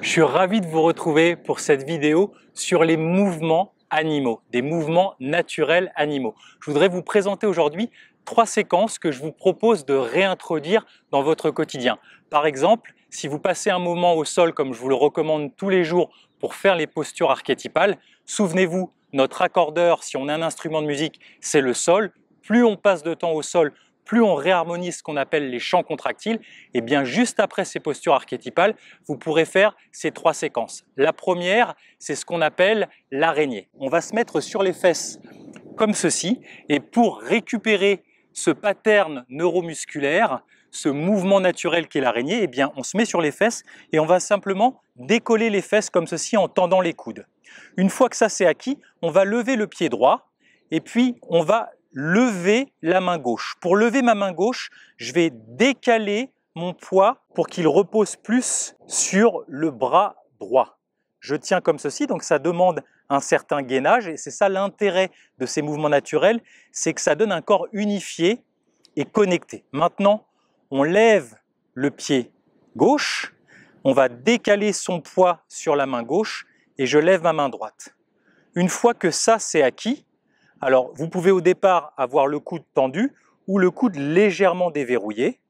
Je suis ravi de vous retrouver pour cette vidéo sur les mouvements animaux, des mouvements naturels animaux. Je voudrais vous présenter aujourd'hui 3 séquences que je vous propose de réintroduire dans votre quotidien. Par exemple, si vous passez un moment au sol comme je vous le recommande tous les jours pour faire les postures archétypales, souvenez-vous, notre accordeur, si on a un instrument de musique, c'est le sol. Plus on passe de temps au sol, plus on réharmonise ce qu'on appelle les champs contractiles, et bien juste après ces postures archétypales, vous pourrez faire ces 3 séquences. La première, c'est ce qu'on appelle l'araignée. On va se mettre sur les fesses comme ceci, et pour récupérer ce pattern neuromusculaire, ce mouvement naturel qu'est l'araignée, eh bien on se met sur les fesses et on va simplement décoller les fesses comme ceci en tendant les coudes. Une fois que ça c'est acquis, on va lever le pied droit et puis on va lever la main gauche. Pour lever ma main gauche, je vais décaler mon poids pour qu'il repose plus sur le bras droit. Je tiens comme ceci, donc ça demande un certain gainage et c'est ça l'intérêt de ces mouvements naturels, c'est que ça donne un corps unifié et connecté. Maintenant, on lève le pied gauche, on va décaler son poids sur la main gauche et je lève ma main droite. Une fois que ça c'est acquis, alors vous pouvez au départ avoir le coude tendu ou le coude légèrement déverrouillé,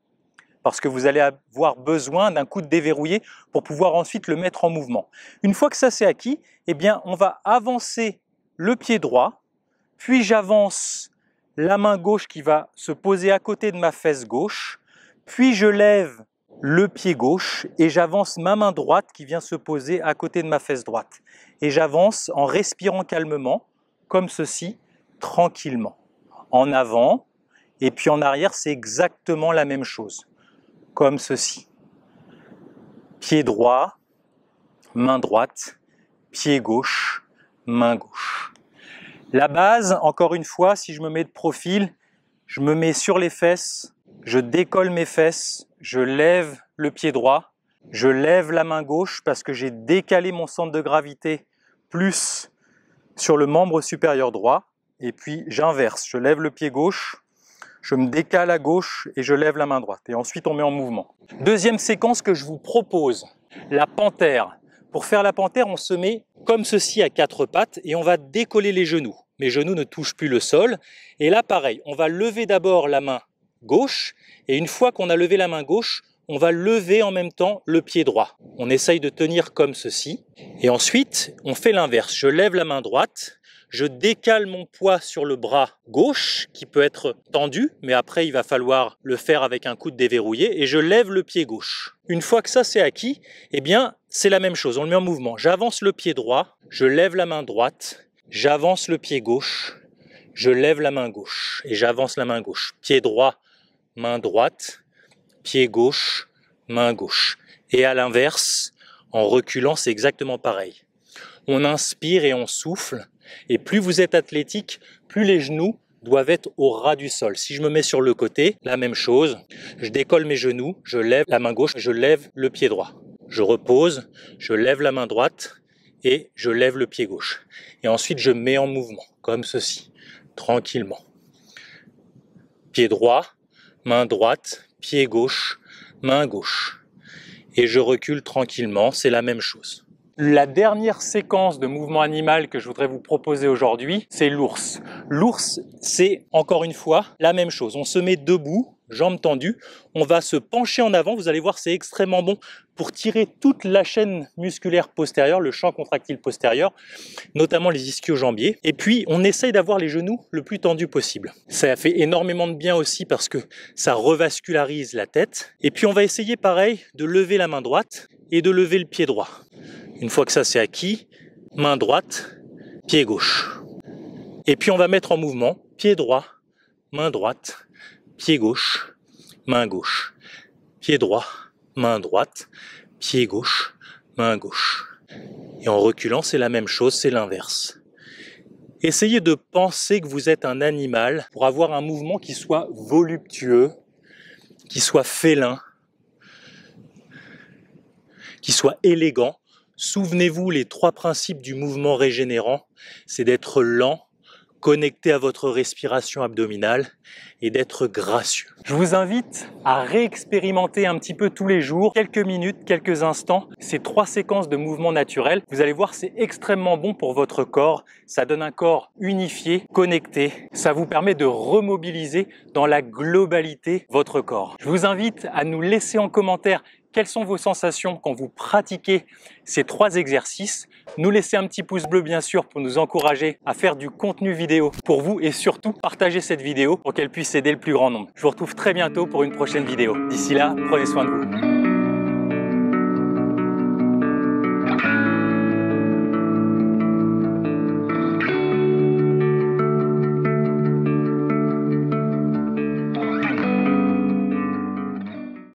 parce que vous allez avoir besoin d'un coude déverrouillé pour pouvoir ensuite le mettre en mouvement. Une fois que ça c'est acquis, eh bien on va avancer le pied droit, puis j'avance la main gauche qui va se poser à côté de ma fesse gauche, puis je lève le pied gauche et j'avance ma main droite qui vient se poser à côté de ma fesse droite. Et j'avance en respirant calmement, comme ceci, tranquillement. En avant et puis en arrière, c'est exactement la même chose. Comme ceci. Pied droit, main droite, pied gauche, main gauche. La base, encore une fois, si je me mets de profil, je me mets sur les fesses, je décolle mes fesses, je lève le pied droit, je lève la main gauche parce que j'ai décalé mon centre de gravité plus sur le membre supérieur droit, et puis j'inverse, je lève le pied gauche, je me décale à gauche et je lève la main droite. Et ensuite, on met en mouvement. Deuxième séquence que je vous propose, la panthère. Pour faire la panthère, on se met comme ceci à 4 pattes et on va décoller les genoux. Mes genoux ne touchent plus le sol. Et là, pareil, on va lever d'abord la main gauche. Et une fois qu'on a levé la main gauche, on va lever en même temps le pied droit. On essaye de tenir comme ceci. Et ensuite, on fait l'inverse. Je lève la main droite. Je décale mon poids sur le bras gauche, qui peut être tendu, mais après il va falloir le faire avec un coude déverrouillé, et je lève le pied gauche. Une fois que ça c'est acquis, eh bien c'est la même chose, on le met en mouvement. J'avance le pied droit, je lève la main droite, j'avance le pied gauche, je lève la main gauche, et j'avance la main gauche. Pied droit, main droite, pied gauche, main gauche. Et à l'inverse, en reculant, c'est exactement pareil. On inspire et on souffle. Et plus vous êtes athlétique, plus les genoux doivent être au ras du sol. Si je me mets sur le côté, la même chose. Je décolle mes genoux, je lève la main gauche, je lève le pied droit. Je repose, je lève la main droite et je lève le pied gauche. Et ensuite, je mets en mouvement, comme ceci, tranquillement. Pied droit, main droite, pied gauche, main gauche. Et je recule tranquillement, c'est la même chose. La dernière séquence de mouvement animal que je voudrais vous proposer aujourd'hui, c'est l'ours. L'ours, c'est encore une fois la même chose. On se met debout, jambes tendues, on va se pencher en avant. Vous allez voir, c'est extrêmement bon pour tirer toute la chaîne musculaire postérieure, le champ contractile postérieur, notamment les ischio-jambiers. Et puis, on essaye d'avoir les genoux le plus tendus possible. Ça fait énormément de bien aussi parce que ça revascularise la tête. Et puis, on va essayer pareil de lever la main droite et de lever le pied droit. Une fois que ça c'est acquis, main droite, pied gauche. Et puis on va mettre en mouvement pied droit, main droite, pied gauche, main gauche. Pied droit, main droite, pied gauche, main gauche. Et en reculant, c'est la même chose, c'est l'inverse. Essayez de penser que vous êtes un animal pour avoir un mouvement qui soit voluptueux, qui soit félin, qui soit élégant. Souvenez-vous, les 3 principes du mouvement régénérant, c'est d'être lent, connecter à votre respiration abdominale et d'être gracieux. Je vous invite à réexpérimenter un petit peu tous les jours, quelques minutes, quelques instants, ces 3 séquences de mouvements naturels. Vous allez voir, c'est extrêmement bon pour votre corps. Ça donne un corps unifié, connecté. Ça vous permet de remobiliser dans la globalité votre corps. Je vous invite à nous laisser en commentaire quelles sont vos sensations quand vous pratiquez ces 3 exercices. Nous laisser un petit pouce bleu bien sûr pour nous encourager à faire du contenu vidéo pour vous et surtout partager cette vidéo pour qu'elle puisse aider le plus grand nombre. Je vous retrouve très bientôt pour une prochaine vidéo. D'ici là, prenez soin de vous.